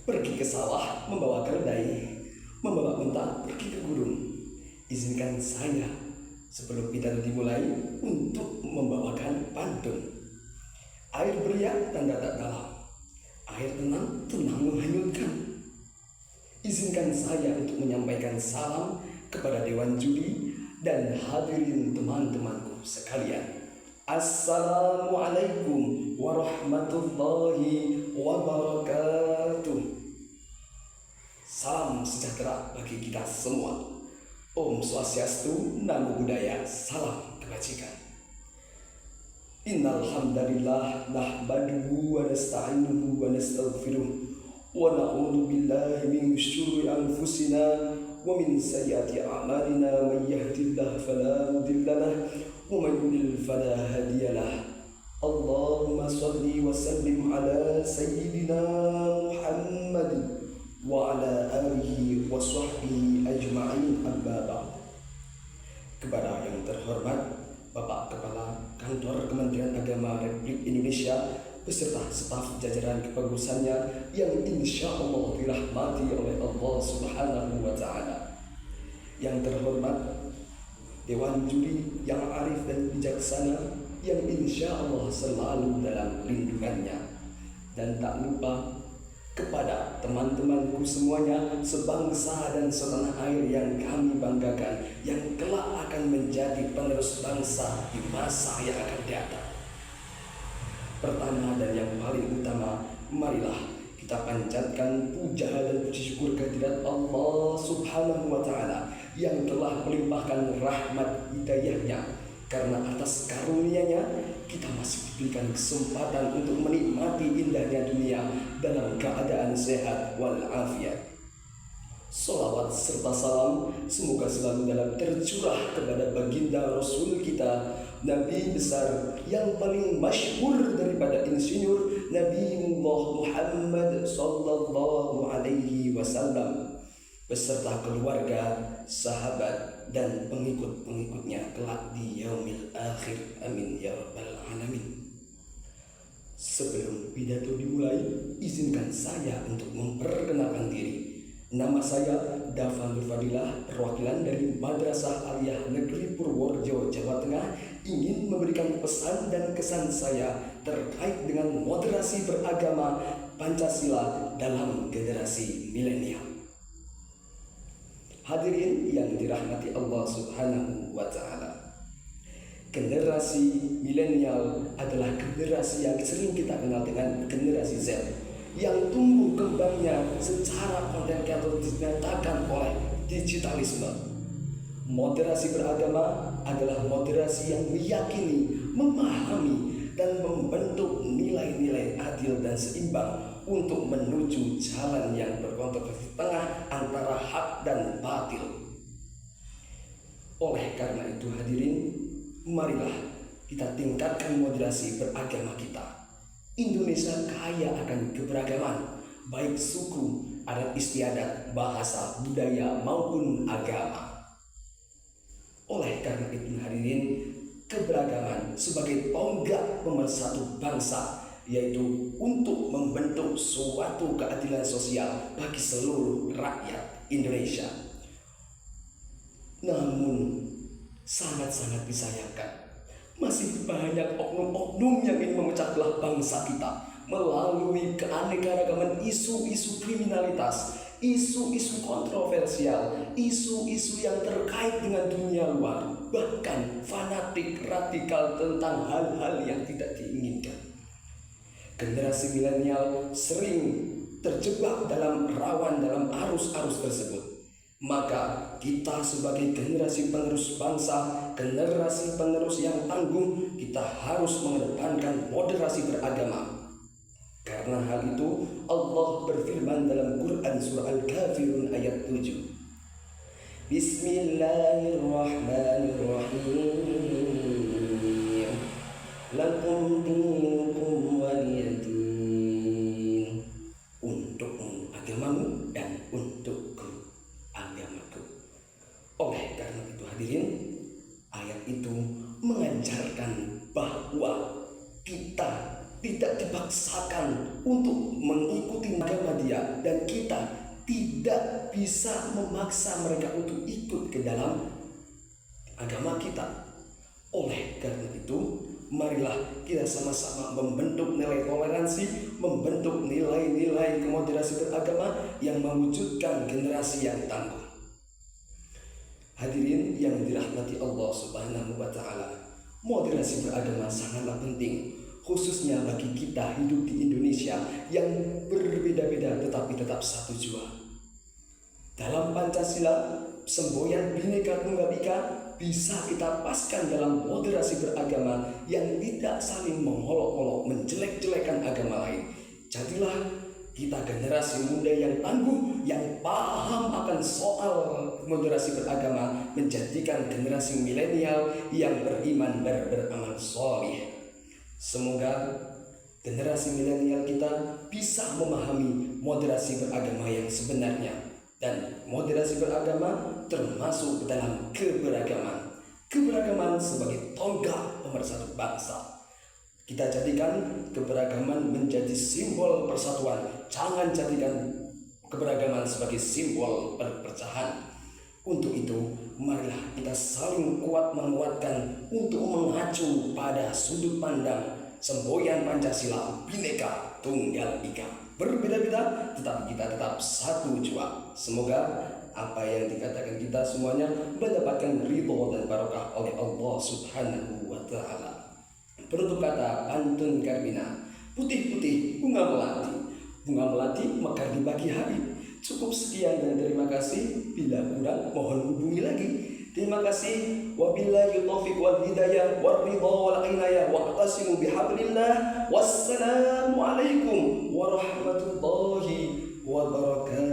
pergi ke sawah membawa keledai, membawa unta pergi ke gunung. Izinkan saya sebelum pidato dimulai untuk membawakan pantun. Air beriak tanda tak dalam, air tenang menghanyutkan. Izinkan saya untuk menyampaikan salam kepada Dewan Juri dan hadirin teman-temanku sekalian. Assalamualaikum warahmatullahi wabarakatuh. Salam sejahtera bagi kita semua. Om Swastiastu, Namo Buddhaya, salam kebajikan. Innal hamdalillah nahmaduhu wa nasta'inuhu wa nastaghfiruh wa na'udzu billahi min syururi anfusina wa min sayyiati a'malina. May yahdihillahu fala mudilla lahu wa may yudlil fala hadiya lahu. Allahumma shalli wa sallim ala sayyidina Muhammadin wa ala alihi wa sahbihi ajma'in, amma ba'd. Kepada yang terhormat Bapak Kepala Kantor Kementerian Agama Republik Indonesia beserta staf jajaran kepengurusannya yang insya Allah dirahmati oleh Allah Subhanahu wa Ta'ala. Yang terhormat Dewan Juri yang arif dan bijaksana yang insya Allah selalu dalam lindungannya. Dan tak lupa kepada teman-temanku semuanya sebangsa dan setanah air yang kami banggakan, yang kelak akan menjadi penerus bangsa di masa yang akan datang. Pertama dan yang paling utama, marilah kita panjatkan puja dan puji syukur kehadirat Allah Subhanahu wa Ta'ala yang telah melimpahkan rahmat hidayahnya. Karena atas karunia-Nya kita masih diberikan kesempatan untuk menikmati indahnya dunia dalam keadaan sehat walafiat. Sholawat serta salam semoga selalu dalam tercurah kepada baginda Rasul kita, Nabi besar yang paling masyhur daripada insinyur, Nabiullah Muhammad sallallahu alaihi wasallam beserta keluarga, sahabat, dan pengikut-pengikutnya kelak di yaumil akhir. Amin ya rabbal alamin. Sebelum pidato dimulai, izinkan saya untuk memperkenalkan diri. Nama saya Dafa Nur Fadilah, perwakilan dari Madrasah Aliyah Negeri Purworejo, Jawa Tengah, ingin memberikan pesan dan kesan saya terkait dengan moderasi beragama Pancasila dalam generasi milenial. Hadirin yang dirahmati Allah Subhanahu wa Ta'ala, generasi milenial adalah generasi yang sering kita kenal dengan generasi Z, yang tumbuh kembangnya secara konten atau dinyatakan oleh digitalisme. Moderasi beragama adalah moderasi yang meyakini, memahami, dan membentuk nilai-nilai adil dan seimbang untuk menuju jalan yang berkontroversi tengah antara hak dan batil. Oleh karena itu hadirin, marilah kita tingkatkan moderasi beragama kita. Indonesia kaya akan keberagaman, baik suku, adat istiadat, bahasa, budaya, maupun agama. Oleh karena itu hadirin, keberagaman sebagai tonggak pemersatu bangsa, yaitu untuk membentuk suatu keadilan sosial bagi seluruh rakyat Indonesia. Namun sangat-sangat disayangkan, masih banyak oknum-oknum yang ingin memecah belah bangsa kita melalui keanekaragaman isu-isu kriminalitas, isu-isu kontroversial, isu-isu yang terkait dengan dunia luar, bahkan fanatik radikal tentang hal-hal yang tidak diinginkan. Generasi milenial sering terjebak dalam arus-arus tersebut. Maka kita sebagai generasi penerus bangsa, generasi penerus yang tangguh, kita harus mengedepankan moderasi beragama. Karena hal itu Allah berfirman dalam Quran surah Al-Kafirun ayat 7. Bismillahirrahmanirrahim. Lakum dinukum waliyadin. Untukmu agamamu dan untukku agamaku. Oleh karena itu hadirin, ayat itu mengajarkan bahwa kita tidak dipaksakan untuk mengikuti agama Muhammadiyah, dan kita tidak bisa memaksa mereka untuk ikut ke dalam agama kita. Oleh karena itu, marilah kita sama-sama membentuk nilai toleransi, membentuk nilai-nilai kemoderasi beragama yang mewujudkan generasi yang tangguh. Hadirin yang dirahmati Allah Subhanahu wa Ta'ala, moderasi beragama sangatlah penting, khususnya bagi kita hidup di Indonesia yang berbeda-beda tetapi tetap satu jua. Dalam Pancasila, semboyan Bhinneka Tunggal Ika bisa kita paskan dalam moderasi beragama yang tidak saling mengolok-olok, menjelek-jelekan agama lain. Jadilah kita generasi muda yang tangguh, yang paham akan soal moderasi beragama, menjadikan generasi milenial yang beriman beramal soleh. Semoga generasi milenial kita bisa memahami moderasi beragama yang sebenarnya, dan moderasi beragama termasuk dalam keberagaman. Keberagaman sebagai tonggak pemersatu bangsa. Kita jadikan keberagaman menjadi simbol persatuan. Jangan jadikan keberagaman sebagai simbol perpecahan. Untuk itu, marilah kita saling kuat menguatkan untuk mengacu pada sudut pandang semboyan Pancasila Bhinneka Tunggal Ika. Berbeda-beda, tetapi kita tetap satu jua. Semoga apa yang dikatakan kita semuanya mendapatkan ridho dan barokah oleh Allah Subhanahu wa Ta'ala. Penutup kata pantun Karmina, putih-putih bunga melati. Bunga melati mekar di pagi hari. Cukup sekian dan terima kasih. Bila kurang mohon hubungi lagi. Terima kasih. Wabillahi taufiq wal hidayah wal ridha wal inayah wa'tasimu bihablillah. Wassalamu alaikum warahmatullahi wabarakatuh.